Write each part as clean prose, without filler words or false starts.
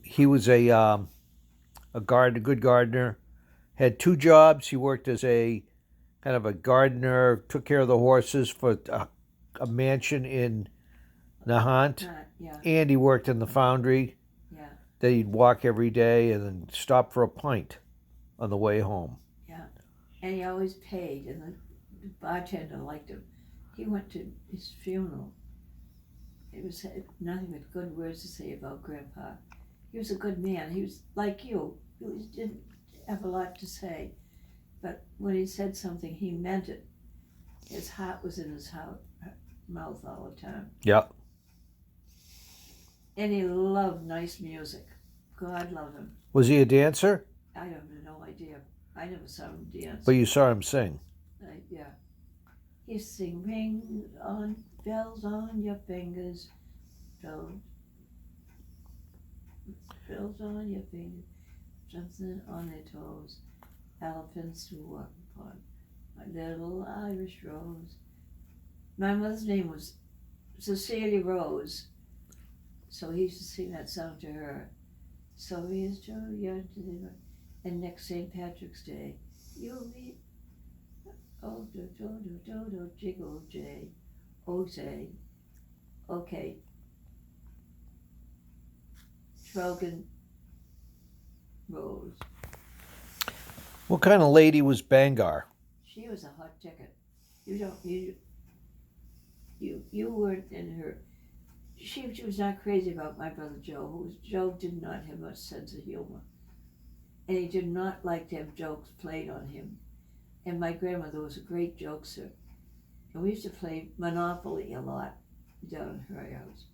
He was a good gardener. Had two jobs. He worked as a kind of a gardener, took care of the horses for a mansion in Nahant, Yeah, and he worked in the foundry. yeah, That he'd walk every day and then stop for a pint on the way home. yeah. And he always paid, and the bartender liked him. He went to his funeral. It was nothing but good words to say about Grandpa. He was a good man. He was like you. He didn't have a lot to say, but when he said something, he meant it. His heart was in his mouth all the time. Yeah. And he loved nice music. God love him. Was he a dancer? I have no idea. I never saw him dance. But you saw him sing. Yeah. He used to sing ring on bells on your fingers. Bells on your fingers. Something on their toes. Elephants to walk upon. My little Irish rose. My mother's name was Cecilia Rose. So he used to sing that song to her. So he is too young to live. And next St. Patrick's Day, you'll meet oh do jiggle jay. Oh say. Okay. Trogan Rose. What kind of lady was Bangar? She was a hot ticket. You weren't in her. She was not crazy about my brother Joe. Joe did not have much sense of humor, and he did not like to have jokes played on him. And my grandmother was a great jokester, and we used to play Monopoly a lot down in her house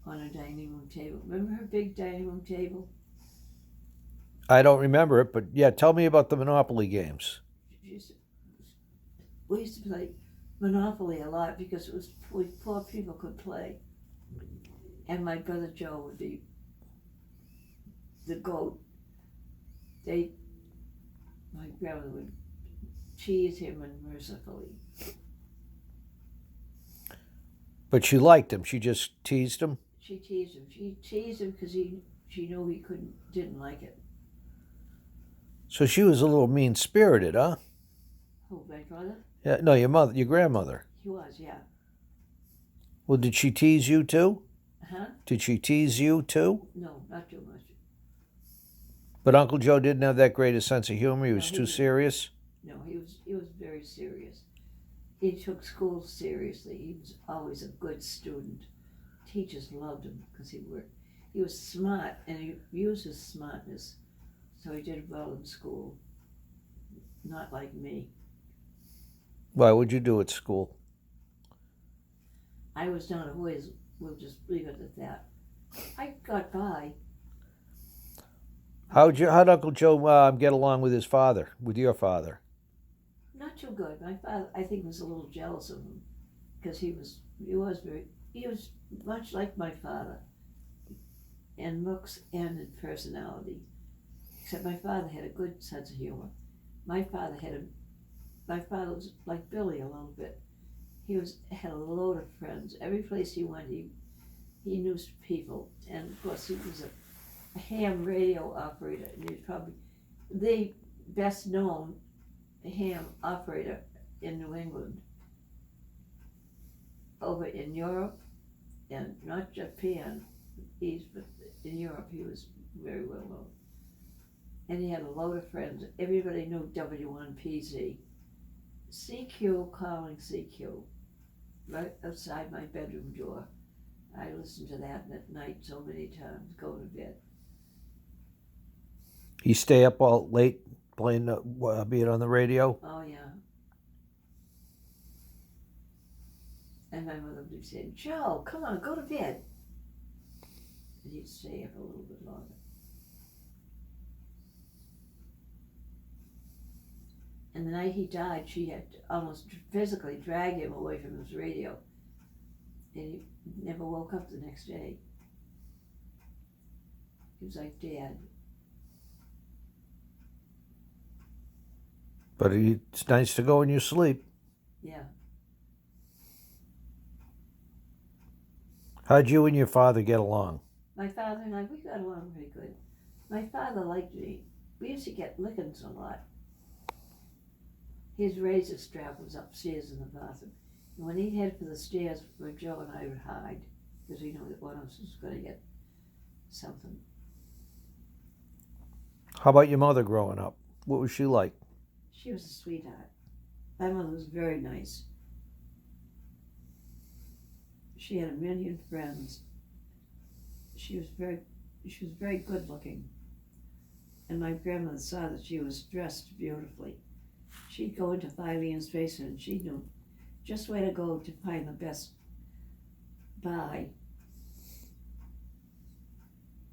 on a dining room table. Remember her big dining room table? I don't remember it, but yeah, tell me about the Monopoly games. We used to play Monopoly a lot because it was poor people could play. And my brother Joe would be the goat. My grandmother would tease him unmercifully. But she liked him. She just teased him. She teased him. She teased him because she knew he didn't like it. So she was a little mean spirited, huh? Who, my brother? Yeah, no, your grandmother. He was, yeah. Well, did she tease you too? Huh? Did she tease you too? No, not too much. But Uncle Joe didn't have that great a sense of humor. He was too serious. No, he was very serious. He took school seriously. He was always a good student. Teachers loved him because he was smart, and he used his smartness, so he did well in school. Not like me. Why would you do at school? I was not always. We'll just leave it at that. I got by. How'd Uncle Joe get along with his father, with your father? Not too good. My father, I think, was a little jealous of him because he was much like my father in looks and in personality. Except my father had a good sense of humor. My father was like Billy a little bit. He had a load of friends. Every place he went, he knew people, and of course he was a ham radio operator, and he was probably the best known ham operator in New England. Over in Europe, and not Japan, but in Europe he was very well known. And he had a load of friends. Everybody knew W1PZ. CQ calling CQ, right outside my bedroom door. I listened to that at night so many times, go to bed. He stay up all late playing, being on the radio? Oh, yeah. And my mother would be saying, Joe, come on, go to bed. And he'd stay up a little bit longer. And the night he died, she had almost physically dragged him away from his radio. And he never woke up the next day. He was like Dad. But it's nice to go in your sleep. Yeah. How'd you and your father get along? My father and I, we got along very good. My father liked me. We used to get lickings a lot. His razor strap was upstairs in the bathroom. And when he'd head for the stairs, where Joe and I would hide, because we knew that one of us was going to get something. How about your mother growing up? What was she like? She was a sweetheart. My mother was very nice. She had a million friends. She was very good looking. And my grandmother saw that she was dressed beautifully. She'd go into Filene's face and she knew just where to go to find the best buy.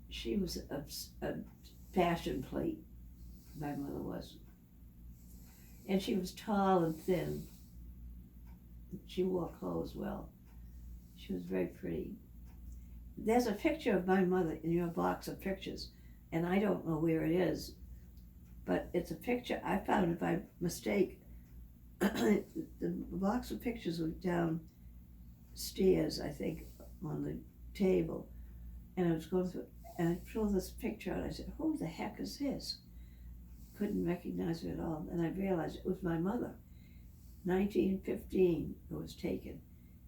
She was a fashion plate, my mother was. And she was tall and thin. She wore clothes well. She was very pretty. There's a picture of my mother in your box of pictures, and I don't know where it is, but it's a picture I found it by mistake. The box of pictures was downstairs, I think, on the table, and I was going through, and I pulled this picture out. I said, "Who the heck is this?" Couldn't recognize her at all, and I realized it was my mother. 1915 it was taken.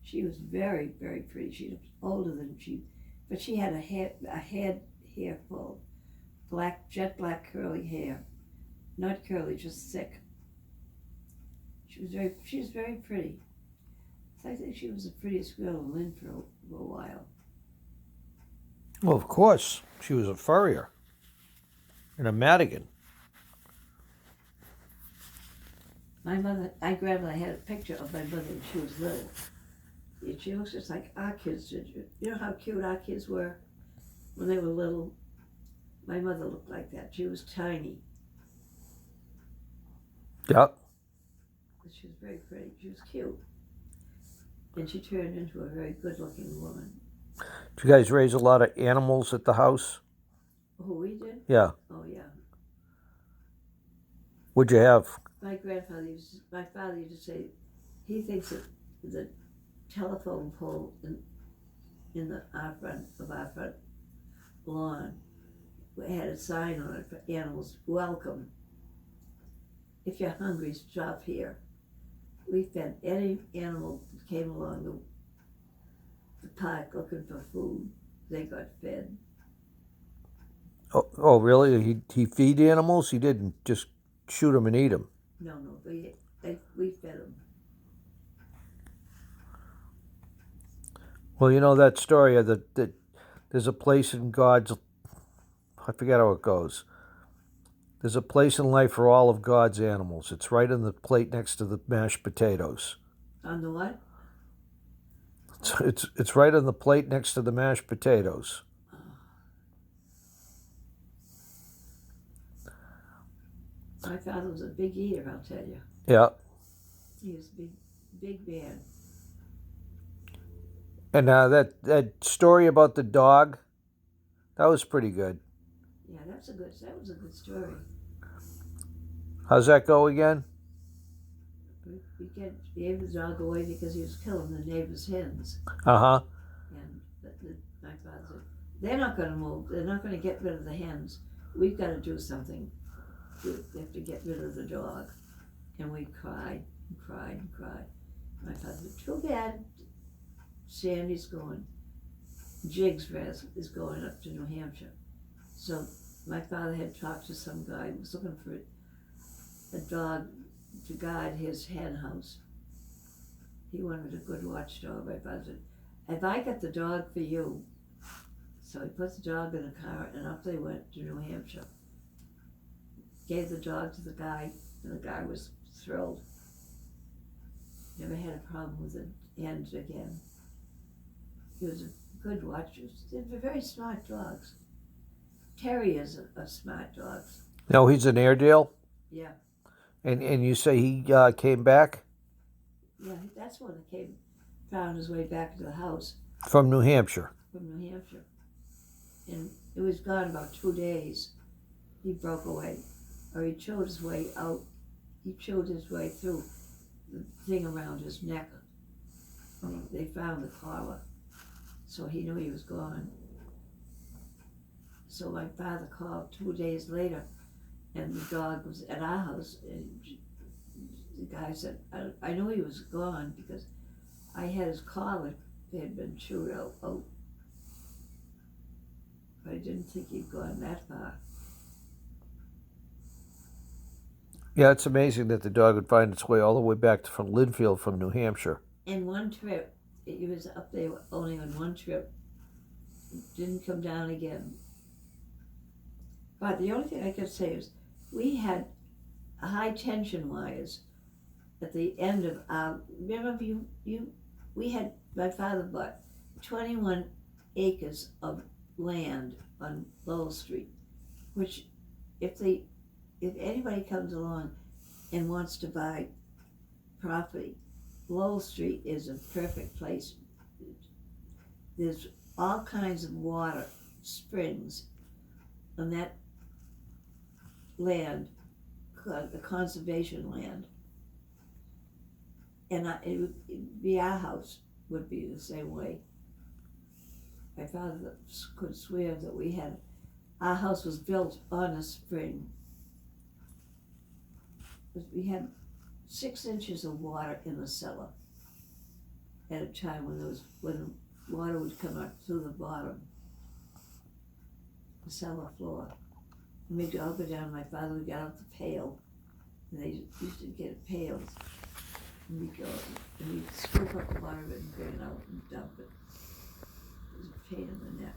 She was very, very pretty. She looked older than but she had a head hair full, jet black curly hair, not curly, just thick. She was very pretty. I think she was the prettiest girl in Lynn for a while. Well, of course. She was a furrier and a Madigan. My grandmother had a picture of my mother when she was little. And she looks just like our kids did. You know how cute our kids were when they were little? My mother looked like that. She was tiny. Yep. But she was very pretty. She was cute. And she turned into a very good-looking woman. Did you guys raise a lot of animals at the house? Who we did? Yeah. Oh, yeah. What'd you have? My father used to say, he thinks that the telephone pole in our front lawn had a sign on it for animals, "Welcome. If you're hungry, stop here." We fed any animal that came along the park looking for food. They got fed. Oh, really? He feed animals? He didn't just shoot them and eat them? No, we fed them. Well, you know that story of that there's a place in God's, I forget how it goes. There's a place in life for all of God's animals. It's right on the plate next to the mashed potatoes. On the what? It's right on the plate next to the mashed potatoes. My father was a big eater, I'll tell you. Yeah. He was a big man. And that story about the dog, that was pretty good. Yeah, that was a good story. How's that go again? We gave the dog away because he was killing the neighbor's hens. Uh-huh. And my father said, "They're not going to move. They're not going to get rid of the hens. We've got to do something. We have to get rid of the dog." And we cried and cried and cried. My father said, "Too bad. Sandy's going. Jiggs is going up to New Hampshire." So my father had talked to some guy who was looking for a dog to guard his hen house. He wanted a good watchdog. My father said, "If I get the dog for you." So he put the dog in a car and up they went to New Hampshire. Gave the dog to the guy and the guy was thrilled. Never had a problem with the hens again. He was a good watcher. They're very smart dogs. Terriers are smart dogs. No, he's an Airedale? Yeah. And you say he came back? Yeah, that's when he found his way back to the house. From New Hampshire? From New Hampshire. And it was gone about 2 days. He broke away. Or he chewed his way out. He chewed his way through the thing around his neck. They found the collar. So he knew he was gone. So my father called 2 days later, and the dog was at our house, and the guy said, I knew he was gone because I had his collar, it had been chewed out. But I didn't think he'd gone that far. Yeah, it's amazing that the dog would find its way all the way back from Linfield from New Hampshire. In one trip, he was up there only on one trip, didn't come down again. But the only thing I could say is we had high tension wires at the end of our, remember we had, my father bought 21 acres of land on Lowell Street, which if anybody comes along and wants to buy property, Lowell Street is a perfect place. There's all kinds of water, springs on that land, the conservation land. And it would be our house would be the same way. My father could swear that our house was built on a spring. We had 6 inches of water in the cellar at a time when water would come up through the bottom, the cellar floor. And we'd all go down, my father would get out the pail, and they used to get pails, and we'd go, and we'd scoop up the water and bring it out and dump it. It was a pain in the neck.